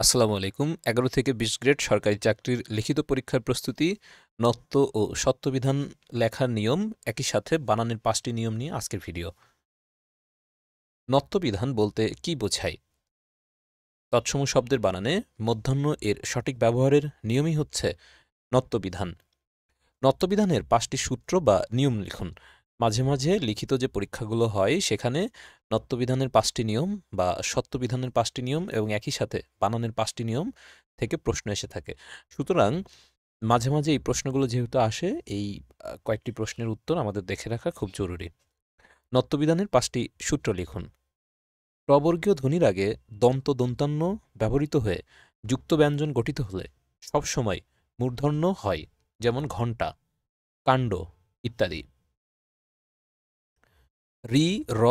আসসালামু আলাইকুম। ১১ থেকে ২০ গ্রেড সরকারি চাকরির লিখিত পরীক্ষার প্রস্তুতি, নত্ব ও সত্যবিধান লেখার নিয়ম, একই সাথে বানানের ৫টি নিয়ম নিয়ে আজকের ভিডিও। নত্যবিধান বলতে কি বোঝায়? তৎসম শব্দের বানানে মধ্যাহ্ন এর সঠিক ব্যবহারের নিয়মই হচ্ছে নত্যবিধান। নত্যবিধানের ৫টি সূত্র বা নিয়ম লিখুন। মাঝে মাঝে লিখিত যে পরীক্ষাগুলো হয় সেখানে নত্যবিধানের ৫টি নিয়ম বা সত্যবিধানের ৫টি নিয়ম এবং একই সাথে বানানের ৫টি নিয়ম থেকে প্রশ্ন এসে থাকে। সুতরাং মাঝে মাঝে এই প্রশ্নগুলো যেহেতু আসে, এই কয়েকটি প্রশ্নের উত্তর আমাদের দেখে রাখা খুব জরুরি। নত্যবিধানের ৫টি সূত্র লিখুন। প্রবর্গীয় ধ্বনির আগে দন্ত দন্তান্ন ব্যবহৃত হয়ে যুক্ত ব্যঞ্জন গঠিত হলে সবসময় মূর্ধন্য হয়, যেমন ঘণ্টা, কাণ্ড ইত্যাদি। রি, র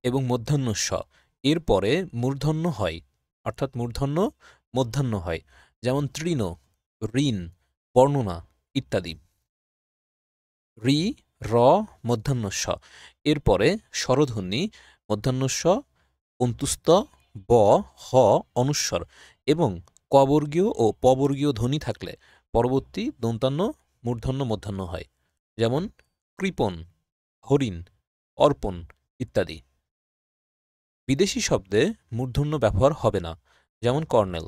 এবং মধ্যাহ্ন স এর পরে মূর্ধন্য হয়, অর্থাৎ মূর্ধন্য মধ্যাহ্ন হয়, যেমন তৃণ, ঋণ, বর্ণনা ইত্যাদি। রি, র, মধ্যাহ্ন স এর পরে স্বরধ্বনি মধ্যাহ্ন স, অন্তুস্ত, ব, হ অনুস্বর এবং কবর্গীয় ও পবর্গীয় ধ্বনি থাকলে পরবর্তী দন্তান্ন মূর্ধন্য মধ্যাহ্ন হয়, যেমন কৃপণ, হরিণ, অর্পণ ইত্যাদি। বিদেশি শব্দে মূর্ধন্য ব্যবহার হবে না, যেমন কর্নেল।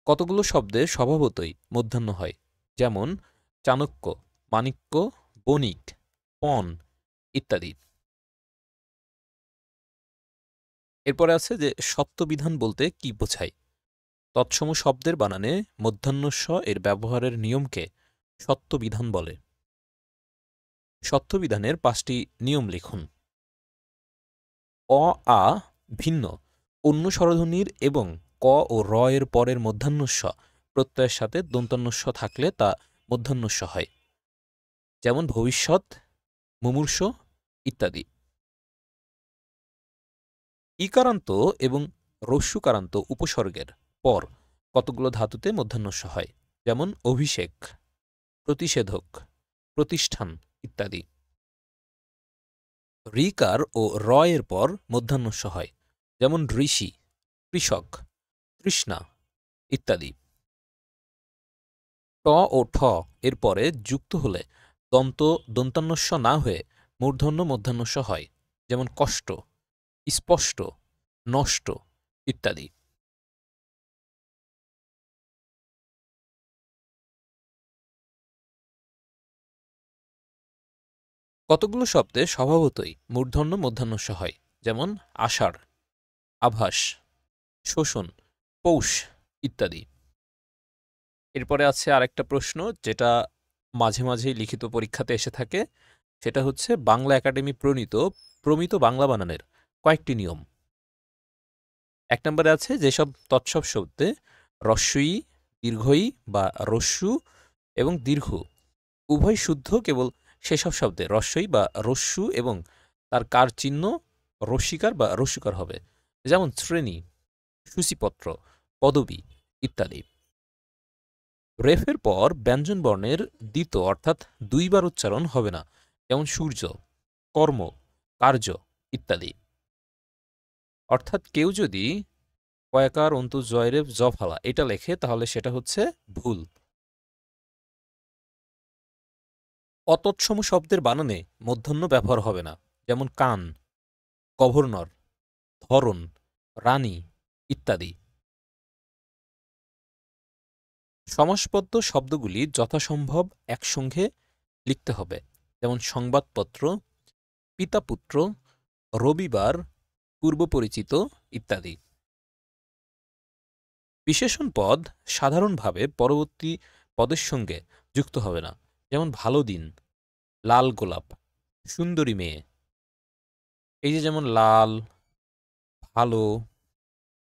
কতগুলো শব্দে স্বভাবতই মধ্যাহ্ন হয়, যেমন চাণক্য, মাণিক্য, বণিক, পণ ইত্যাদি। এরপরে আছে যে সত্যবিধান বলতে কি বোঝায়। তৎসম শব্দের বানানে মধ্যাহ্ন স এর ব্যবহারের নিয়মকে সত্যবিধান বলে। সত্যবিধানের ৫টি নিয়ম লিখুন। অ, আ ভিন্ন অন্য স্বরধ্বনির এবং ক ও র এর পরের মধ্যাহ্ন স প্রত্যয়ের সাথে দন্তান্ন স থাকলে তা মধ্যাহ্ন স হয়, যেমন ভবিষ্যৎ, মুমূর্ষ ইত্যাদি। ইকারান্ত এবং রস্যুকারান্ত উপসর্গের পর কতগুলো ধাতুতে মধ্যাহ্ন স হয়, যেমন অভিষেক, প্রতিষেধক, প্রতিষ্ঠান ইত্যাদি। ঋকার ও র এর পর মধ্যাহ্ন স হয়, যেমন ঋষি, কৃষক, তৃষ্ণা ইত্যাদি। ট ও ঠ এর পরে যুক্ত হলে দন্তান্নস্ব না হয়ে মূর্ধন্য মধ্যাহ্নস্ব হয়, যেমন কষ্ট, স্পষ্ট, নষ্ট ইত্যাদি। কতগুলো শব্দে স্বভাবতই মূর্ধন্য মধ্যাহ্নস্ব হয়, যেমন আষাঢ়, আভাস, শোষণ, পৌষ ইত্যাদি। এরপরে আছে আরেকটা প্রশ্ন, যেটা মাঝে মাঝেই লিখিত পরীক্ষাতে এসে থাকে। সেটা হচ্ছে বাংলা একাডেমি প্রমিত বাংলা বানানের কয়েকটি নিয়ম। ১ নম্বরে আছে যেসব তৎসব শব্দে রস্যই, দীর্ঘই বা রস্যু এবং দীর্ঘ উভয় শুদ্ধ, কেবল সেসব শব্দে রস্যই বা রস্যু এবং তার কার চিহ্ন রস্যিকার বা রস্যুকার হবে, যেমন শ্রেণী, সূচিপত্র, পদবী ইত্যাদি। রেফের পর ব্যঞ্জনবর্ণের দ্বিত অর্থাৎ দুইবার উচ্চারণ হবে না, যেমন সূর্য, কর্ম, কার্য ইত্যাদি। অর্থাৎ কেউ যদি কয়াকার অন্তু জয়রেব জ ফালা এটা লেখে তাহলে সেটা হচ্ছে ভুল। অতৎসম শব্দের বানানে মধ্যাহ্ন ব্যবহার হবে না, যেমন কান, গভর্নর, ধরন, রানী ইত্যাদি। সমাসবদ্ধ শব্দগুলি যথাসম্ভব একসঙ্গে লিখতে হবে, যেমন সংবাদপত্র, পিতাপুত্র, রবিবার, পূর্বপরিচিত ইত্যাদি। বিশেষণ পদ সাধারণভাবে পরবর্তী পদের সঙ্গে যুক্ত হবে না, যেমন ভালো দিন, লাল গোলাপ, সুন্দরী মেয়ে। এই যে যেমন লাল, ভালো,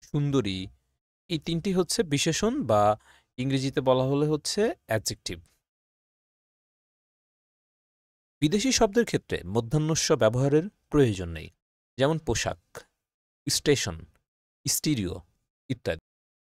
সুন্দরী এই ৩টি হচ্ছে বিশেষণ বা ইংরেজিতে বলা হলে হচ্ছে অ্যাডজেক্টিভ। বিদেশি শব্দের ক্ষেত্রে মধ্যাহ্নস্ব ব্যবহারের প্রয়োজন নেই, যেমন পোশাক, স্টেশন, স্টিরিও ইত্যাদি।